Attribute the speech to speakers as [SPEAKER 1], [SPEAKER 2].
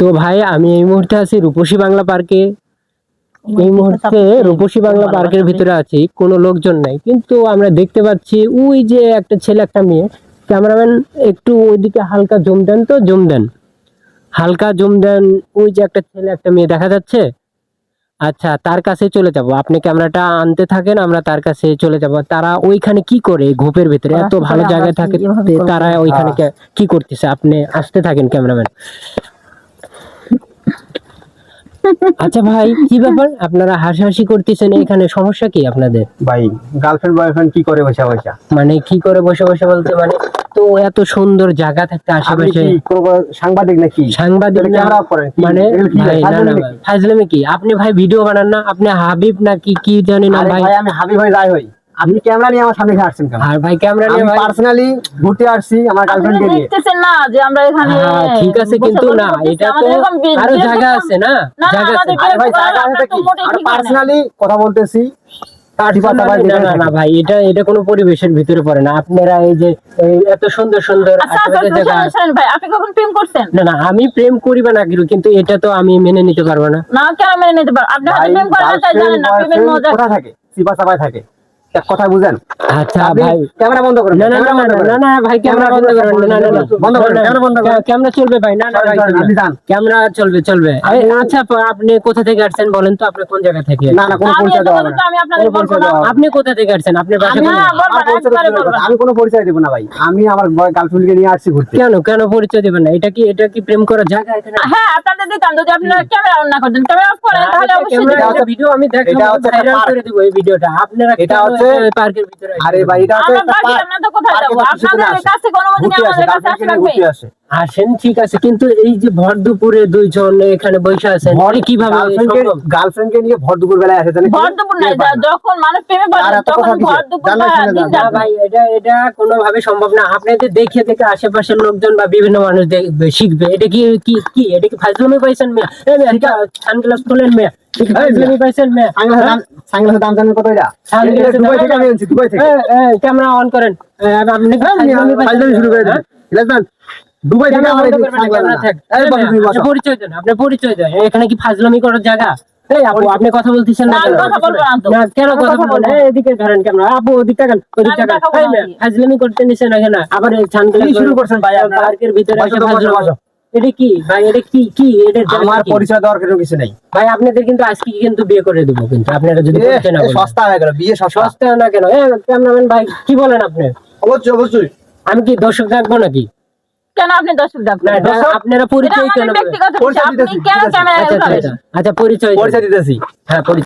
[SPEAKER 1] তো ভাই আমি এই মুহূর্তে আছি রূপসী বাংলা পার্কে। এই মুহূর্তে রূপসী বাংলা পার্কের ভিতরে আছি, কোনো লোকজন নাই, কিন্তু আমরা দেখতে পাচ্ছি ওই যে একটা ছেলে একটা মেয়ে। ক্যামেরাম্যান একটু ওইদিকে হালকা জুম দেন, তো জুম দেন, হালকা জুম দেন। ওই যে একটা ছেলে একটা মেয়ে দেখা যাচ্ছে। আচ্ছা, তার কাছে চলে যাব, আপনি ক্যামেরাটা আনতে থাকেন, আমরা তার কাছে চলে যাব। তারা ওইখানে কি করে, ঘোপের ভিতরে এত ভালো জায়গায় থাকে, তারা ওইখানে কি করতেছে, আপনি আসতে থাকেন ক্যামেরাম্যান। আচ্ছা ভাই, কি ব্যাপার আপনারা হাসাহাসি করতেছেন, এখানে সমস্যা কি আপনাদের?
[SPEAKER 2] ভাই গার্লফ্রেন্ড বয়ফ্রেন্ড কি করে বসে বসে?
[SPEAKER 1] মানে কি করে বসে বসে বলতে, মানে তো এত সুন্দর জায়গা থাকতে
[SPEAKER 2] আপনি
[SPEAKER 1] আশেপাশে
[SPEAKER 2] কি কোনো সাংবাদিক নাকি?
[SPEAKER 1] সাংবাদিক না,
[SPEAKER 2] ক্যামেরা অফ করেন কি?
[SPEAKER 1] মানে
[SPEAKER 2] এগুলো কি
[SPEAKER 1] ভাই না না
[SPEAKER 2] ফাজলামি
[SPEAKER 1] ভাই,
[SPEAKER 2] নাকি?
[SPEAKER 1] ফাজলামি কি? আপনি ভাই ভিডিও বানান না, আপনি হাবিব নাকি কি জানি না
[SPEAKER 2] আরে
[SPEAKER 1] ভাই।
[SPEAKER 2] ভাই আমি হাবিব হয়ে যাই হই, আপনি ক্যামেরা নিয়ে আমার সামনে আসছেন কেন?
[SPEAKER 1] আর ভাই ক্যামেরা
[SPEAKER 2] আমি
[SPEAKER 1] নিয়ে ভাই,
[SPEAKER 2] পার্সোনালি ঘুরতে আসছি আমার গার্লফ্রেন্ডকে নিয়ে।
[SPEAKER 3] দেখতেছেন না যে আমরা এখানে
[SPEAKER 1] হ্যাঁ ঠিক আছে, কিন্তু না এটা তো আরো জায়গা আছে না, জায়গা আছে।
[SPEAKER 2] আরে ভাই জায়গা আছে কি? আর পার্সোনালি কথা বলতেছি।
[SPEAKER 1] না না না ভাই, এটা এটা কোনো পরিবেশের ভিতরে পড়ে না। আপনারা এই যে এই এত সুন্দর সুন্দর আশেপাশে জায়গা।
[SPEAKER 3] ভাই আপনি কখন প্রেম করছেন?
[SPEAKER 1] না না, আমি প্রেম করি বা না করি, কিন্তু এটা তো আমি মেনে নিতে পারবো না।
[SPEAKER 3] না কেন মেনে নিতে পার? আপনি হয়তো প্রেম করেন না তাই জানেন না প্রেমের মজা
[SPEAKER 2] কোথায় থাকে? সিপা সাপায় থাকে, এক কথা বুঝেন।
[SPEAKER 1] আচ্ছা
[SPEAKER 2] আপনি
[SPEAKER 1] ভাই,
[SPEAKER 2] ক্যামেরা বন্ধ করেন।
[SPEAKER 1] না না না না না না ভাই, ক্যামেরা বন্ধ করেন, না না না
[SPEAKER 2] বন্ধ করেন, ক্যামেরা বন্ধ করেন।
[SPEAKER 1] ক্যামেরা চলবে ভাই, না না ভাই,
[SPEAKER 2] আপনি যান।
[SPEAKER 1] ক্যামেরা চলবে চলবে। আচ্ছা আপনি কোথা থেকে আসছেন বলেন তো, আপনি কোন জায়গা থেকে?
[SPEAKER 2] না না, কোনো
[SPEAKER 3] আমি
[SPEAKER 2] পরিচয় দেওয়া হবে না।
[SPEAKER 3] আমি আপনাদের
[SPEAKER 2] কোনো
[SPEAKER 3] বলবো
[SPEAKER 2] পরিচয়
[SPEAKER 3] না।
[SPEAKER 2] দেওয়া হবে না।
[SPEAKER 1] আপনি কোথা থেকে আসছেন, আপনার বাসা
[SPEAKER 3] আমি
[SPEAKER 1] কোথায়?
[SPEAKER 3] বলবো না, একবারে বলবো না।
[SPEAKER 2] আমি কোনো পরিচয় দেব না ভাই, আমি আমার গার্লফ্রেন্ডকে নিয়ে আসছি ঘুরতে।
[SPEAKER 1] কেন কেন পরিচয় দিবেন না? এটা কি প্রেম করার জায়গা এখানে?
[SPEAKER 3] হ্যাঁ আপনাদের দিতাম যদি আপনারা ক্যামেরা অন না করতেন। ক্যামেরা অফ করেন তাহলে অবশ্যই
[SPEAKER 1] ক্যামেরা
[SPEAKER 3] দিতাম।
[SPEAKER 1] একটা ভিডিও আমি
[SPEAKER 2] এটা
[SPEAKER 1] দেখাবো,
[SPEAKER 2] হচ্ছে
[SPEAKER 1] ভাইরাল
[SPEAKER 2] একটা
[SPEAKER 1] করে দিব এই ভিডিওটা। আপনারা
[SPEAKER 2] এটা
[SPEAKER 1] কেন
[SPEAKER 2] হচ্ছে
[SPEAKER 1] এই পার্কের ভিতরে আসছেন?
[SPEAKER 2] আরে ভাই এটা হচ্ছে
[SPEAKER 3] আমরা
[SPEAKER 2] একটা
[SPEAKER 3] বাকি
[SPEAKER 2] পার্ক।
[SPEAKER 3] আমরা তো কোথায় যাব? আপনাদের কাছে কোনো মতে
[SPEAKER 2] ঘুরতে আসে,
[SPEAKER 3] আমাদের কাছে
[SPEAKER 2] গার্লফ্রেন্ডকে
[SPEAKER 3] আসা
[SPEAKER 2] নিয়ে
[SPEAKER 3] লাগবে।
[SPEAKER 2] ঘুরতে আসে।
[SPEAKER 1] আসেন ঠিক আছে, কিন্তু এই যে ভর দুপুরে দুইজন এখানে বসে আছেন, কিভাবে সম্ভব?
[SPEAKER 2] গার্লফ্রেন্ডকে নিয়ে ভর দুপুর বেলায় আসে জানেন?
[SPEAKER 3] ভর দুপুর নাই, যখন মানুষ প্রেমে পড়ে
[SPEAKER 2] আর এত
[SPEAKER 3] তখন
[SPEAKER 2] কথা কিসের?
[SPEAKER 3] ভর দুপুর
[SPEAKER 2] জানার
[SPEAKER 3] বা
[SPEAKER 2] শুনে
[SPEAKER 3] দিন
[SPEAKER 2] যান।
[SPEAKER 1] না
[SPEAKER 3] রাত।
[SPEAKER 1] ভাই, এটা কোনোভাবে সম্ভব না। আপনাদের দেখে দেখে আশেপাশের লোকজন বা বিভিন্ন মানুষ দেখবে, শিখবে। এটা কি কি কি এটা কি ফাজলামি পাইছেন মেয়ে? এই মেয়ে, এটা সানগ্লাস খোলেন মেয়ে, ঠিক ফাজলামি পাইছেন মেয়ে?
[SPEAKER 2] সানগ্লাসের দাম জানেন কত? এটা
[SPEAKER 1] সানগ্লাসের
[SPEAKER 2] দুবাই
[SPEAKER 1] দাম-
[SPEAKER 2] থেকে আমি এনেছি, দুবাই থেকে।
[SPEAKER 1] ক্যামেরা অন করেন। আপনি কি ফাজলামি পাইছেন?
[SPEAKER 2] ফাজলামি শুরু করে দিন। বুঝলেন? দুবাই থেকে
[SPEAKER 1] ক্যামেরা
[SPEAKER 2] আমার
[SPEAKER 1] বন্ধ
[SPEAKER 2] এই
[SPEAKER 1] করবেন না,
[SPEAKER 2] সানগ্লাস
[SPEAKER 1] ক্যামেরা
[SPEAKER 2] না।
[SPEAKER 1] থাক।
[SPEAKER 2] এই বাবু তুমি বসো।
[SPEAKER 1] আপনি পরিচয় দেন, আপনি পরিচয় দেন। এখানে কি ফাজলামি করার জায়গা? এই আপু, আপনি কথা বলতেছেন না
[SPEAKER 3] না,
[SPEAKER 1] কেন?
[SPEAKER 3] আমি কথা বলবো না তো।
[SPEAKER 1] না, কেন
[SPEAKER 3] আমি
[SPEAKER 1] কথা
[SPEAKER 3] কথা
[SPEAKER 1] বলবো না?
[SPEAKER 3] বলবো না।
[SPEAKER 1] এদিকে ধরেন ক্যামেরা। আপু ওদিকে তাকান, ওদিকে
[SPEAKER 3] আমি
[SPEAKER 1] তাকান।
[SPEAKER 3] কথা
[SPEAKER 1] এই
[SPEAKER 3] বলবো
[SPEAKER 1] মেয়ে,
[SPEAKER 3] না।
[SPEAKER 1] ফাজলামি করতে নিছেন না কেন? আবার এই সানগ্লাস
[SPEAKER 2] কি শুরু করছেন ভাই আপনারা?
[SPEAKER 1] পার্কের ভিতরে
[SPEAKER 2] বসো
[SPEAKER 1] এসে
[SPEAKER 2] তো, বসো,
[SPEAKER 1] ফাজলামি।
[SPEAKER 2] বসো।
[SPEAKER 1] এটা কি ভাই, এটা কি কি এটা
[SPEAKER 2] আমার
[SPEAKER 1] কি?
[SPEAKER 2] পরিচয় দেওয়ার কোনো কিছু নেই।
[SPEAKER 1] ভাই আপনাদের কিন্তু আজকে কিন্তু বিয়ে করে দেবো, কিন্তু আপনারা যদি পরিচয় না বলেন।
[SPEAKER 2] সস্তা হয়ে গেল, বিয়ে সস্তা।
[SPEAKER 1] সস্তা না কেন? ক্যামেরাম্যান ভাই কি বলেন আপনি?
[SPEAKER 2] অবশ্যই অবশ্যই।
[SPEAKER 1] আমি কি দর্শক রাখবো নাকি?
[SPEAKER 3] কেন আপনি দর্শক
[SPEAKER 1] না,
[SPEAKER 3] ডাকবেন?
[SPEAKER 1] এটা আপনারা
[SPEAKER 3] এটা
[SPEAKER 1] পরিচয়
[SPEAKER 3] আমাদের
[SPEAKER 1] কেন বলেন?
[SPEAKER 3] ব্যক্তিগত বিষয়।
[SPEAKER 2] পরিচয়
[SPEAKER 3] আপনি
[SPEAKER 2] দিতেছি,
[SPEAKER 3] কেন
[SPEAKER 2] দিতেছি।
[SPEAKER 3] ক্যামেরা
[SPEAKER 1] আচ্ছা আচ্ছা আচ্ছা, আচ্ছা পরিচয় দেন।
[SPEAKER 2] পরিচয় দিতেছি।
[SPEAKER 1] হ্যাঁ পরিচয়।